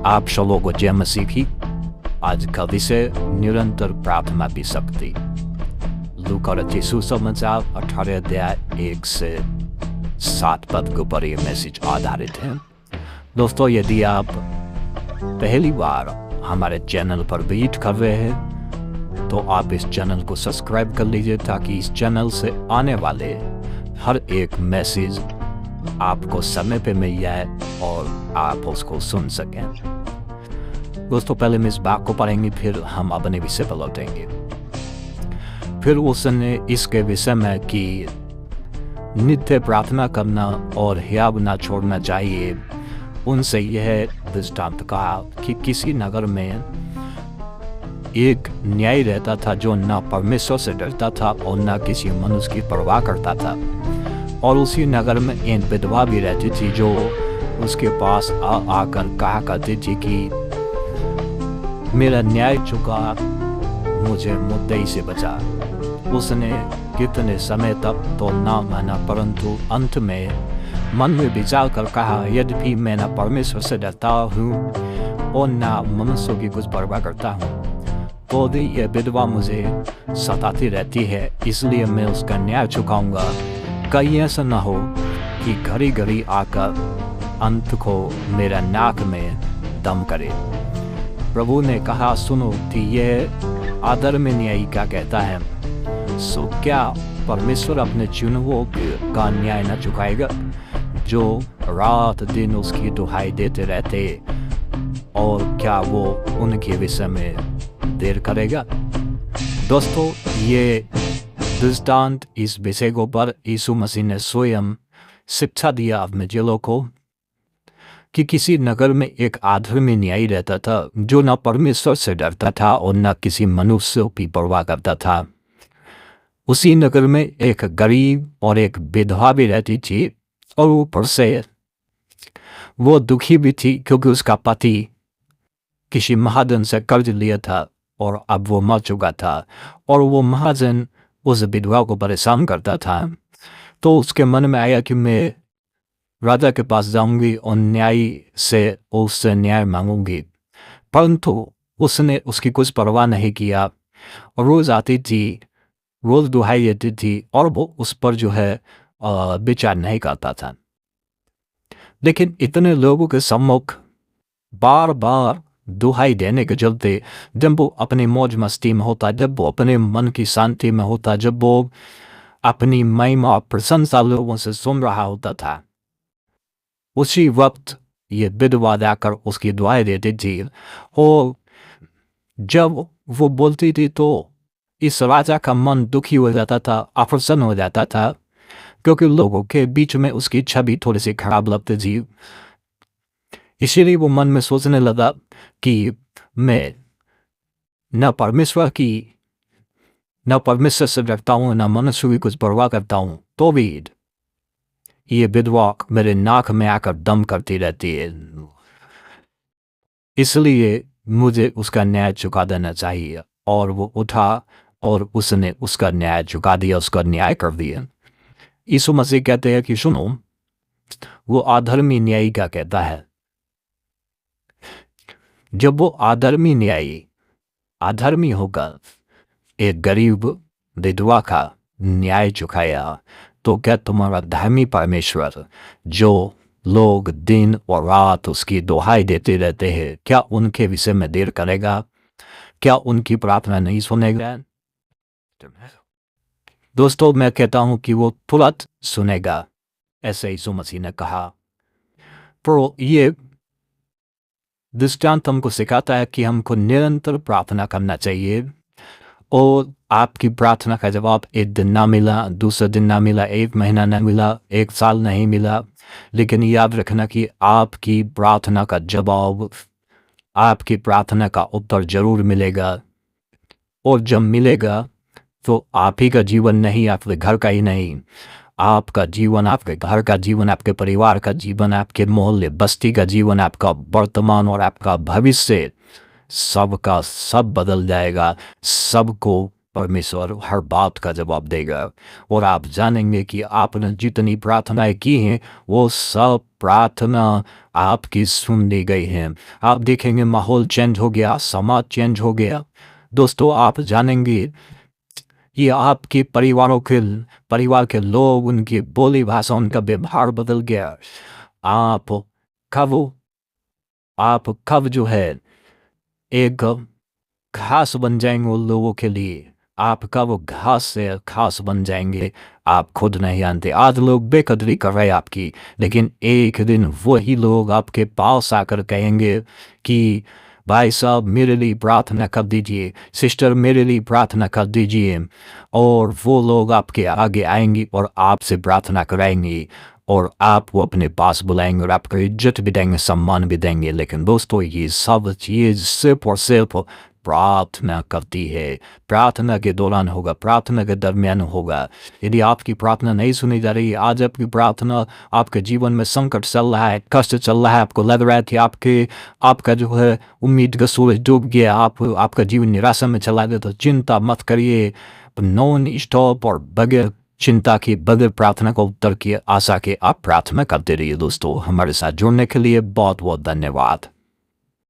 आप लोगों को जय मसीह की। आज का विषय निरंतर प्रार्थना की शक्ति। लूका रचित सुसमाचार 18 अध्याय 1 से 7 पद के ऊपर यह मैसेज आधारित है। दोस्तों, यदि आप पहली बार हमारे चैनल पर विजिट कर रहे हैं तो आप इस चैनल को सब्सक्राइब कर लीजिए ताकि इस चैनल से आने वाले हर एक मैसेज आपको समय पे मिल जाए और आप उसको सुन सकें। दोस्तों, पहले हम इस बात को पढ़ेंगे, फिर हम अपने विषय पर लौटेंगे। फिर उसने इसके विषय में कि नित्य प्रार्थना करना और हियाव न छोड़ना चाहिए। उनसे यह दृष्टांत कहा कि किसी नगर में एक न्यायी रहता था जो न परमेश्वर से डरता था और न किसी मनुष्य की परवाह करता था। और उसी नगर में एक विधवा भी रहती थी जो उसके पास आकर कहा करती थी कि मेरा न्याय चुका, मुझे मुद्दई से बचा। उसने कितने समय तक तो ना माना, परंतु अंत में मन में विचार कर कहा, यद्यपि मैं न परमेश्वर से डरता हूँ और न मनुष्यों की कुछ परवाह करता हूँ, तो भी यह विधवा मुझे सताती रहती है, इसलिए मैं उसका न्याय चुकाऊंगा। कहीं ऐसा न हो कि घड़ी घड़ी आकर अंत को मेरा नाक में दम करे। प्रभु ने कहा, सुनो कि यह अधर्मी न्यायी क्या कहता है। सो क्या परमेश्वर अपने चुनुओं का न्याय न चुकाएगा जो रात दिन उसकी दुहाई देते रहते, और क्या वो उनके विषय में देर करेगा। दोस्तों, ये दृष्टांत इस विषय को पर यीशु मसीह ने स्वयं शिक्षा दिया अपने चेलों को कि किसी नगर में एक अधर्मी न्यायी रहता था जो न परमेश्वर से डरता था और न किसी मनुष्य की परवाह करता था। उसी नगर में एक गरीब और एक विधवा भी रहती थी, और ऊपर से वो दुखी भी थी क्योंकि उसका पति किसी महाजन से कर्ज लिया था और अब वो मर चुका था, और वो महाजन उस विधवा को परेशान करता था। तो उसके मन में आया कि मैं राजा के पास जाऊंगी और न्यायी से उससे न्याय मांगूंगी, परंतु उसने उसकी कुछ परवाह नहीं किया और रोज आती थी, रोज दुहाई देती थी और वो उस पर जो है विचार नहीं करता था। लेकिन इतने लोगों के सम्मुख बार बार दुहाई देने के चलते, जब वो अपनी मौज मस्ती में होता, जब वो अपने मन की शांति में होता, जब वो अपनी महिमा और प्रशंसा लोगों से सुन रहा होता था, उसी वक्त ये विधवा जाकर उसकी दुआएं देती थी। और जब वो बोलती थी तो इस राजा का मन दुखी हो जाता था, अप्रसन्न हो जाता था, क्योंकि लोगों के बीच में उसकी छवि थोड़ी सी खराब लगती थी। इसीलिए वो मन में सोचने लगा कि मैं न परमेश्वर से डरता हूँ, न मनुष्य की कुछ परवाह करता हूँ, तो भी ये विधवा मेरे नाक में आकर दम करती रहती है, इसलिए मुझे उसका न्याय चुका देना चाहिए। और वो उठा और उसने उसका न्याय चुका दिया, उसका न्याय कर दिया। यीशु मसीह कहते हैं कि सुनो, वो अधर्मी न्यायी क्या कहता है। जब वो अधर्मी न्यायी अधर्मी होकर एक गरीब विधवा का न्याय चुकाया, तो क्या तुम्हारा धर्मी परमेश्वर, जो लोग दिन और रात उसकी दुहाई देते रहते हैं, क्या उनके विषय में देर करेगा? क्या उनकी प्रार्थना नहीं सुनेगा? दोस्तों, मैं कहता हूं कि वो तुरंत सुनेगा, ऐसे यीशु मसीह ने कहा। पर ये दृष्टांत हमको सिखाता है कि हमको निरंतर प्रार्थना करना चाहिए। और आपकी प्रार्थना का जवाब एक दिन ना मिला, दूसरे दिन ना मिला, एक महीना ना मिला, एक साल नहीं मिला, लेकिन याद रखना कि आपकी प्रार्थना का जवाब, आपकी प्रार्थना का उत्तर जरूर मिलेगा। और जब मिलेगा तो आप ही का जीवन नहीं, आपके घर का ही नहीं, आपका जीवन, आपके घर का जीवन, आपके परिवार का जीवन, आपके मोहल्ले बस्ती का जीवन, आपका वर्तमान और आपका भविष्य, सबका सब बदल जाएगा। सबको परमेश्वर हर बात का जवाब देगा और आप जानेंगे कि आपने जितनी प्रार्थनाएं की हैं वो सब प्रार्थना आपकी सुन ली गई है। आप देखेंगे माहौल चेंज हो गया, समाज चेंज हो गया। दोस्तों, आप जानेंगे ये आपके परिवार के लोग, उनकी बोली भाषा, उनका व्यवहार बदल गया। आप कब आप कब जो है एक घास बन जाएंगे उन लोगों के लिए। आप कब वो घास से घास बन जाएंगे आप खुद नहीं जानते। आज लोग बेकदरी कर रहे हैं आपकी, लेकिन एक दिन वही लोग आपके पास आकर कहेंगे कि भाई साहब मेरे लिए प्रार्थना कर दीजिए, सिस्टर मेरे लिए प्रार्थना कर दीजिए। और वो लोग आपके आगे आएंगे और आपसे प्रार्थना कराएंगे और आपको अपने पास बुलाएंगे और आपको इज्जत भी देंगे, सम्मान भी देंगे। लेकिन दोस्तों, ये सब चीज़ सिर्फ और सिर्फ प्रार्थना करती है। प्रार्थना के दौरान होगा, प्रार्थना के दरमियान होगा। यदि आपकी प्रार्थना नहीं सुनी जा रही, आज आपकी प्रार्थना, आपके जीवन में संकट चल रहा है, कष्ट चल रहा है, आपको लग रहा है कि आपका जो है उम्मीद का सूरज डूब गया, आपका जीवन निराशा में चला गया, तो चिंता मत करिए। नॉन स्टॉप और बगैर चिंता की, बगैर प्रार्थना को उत्तर की आशा के आप प्रार्थना करते रहिए। दोस्तों, हमारे साथ जुड़ने के लिए बहुत बहुत धन्यवाद।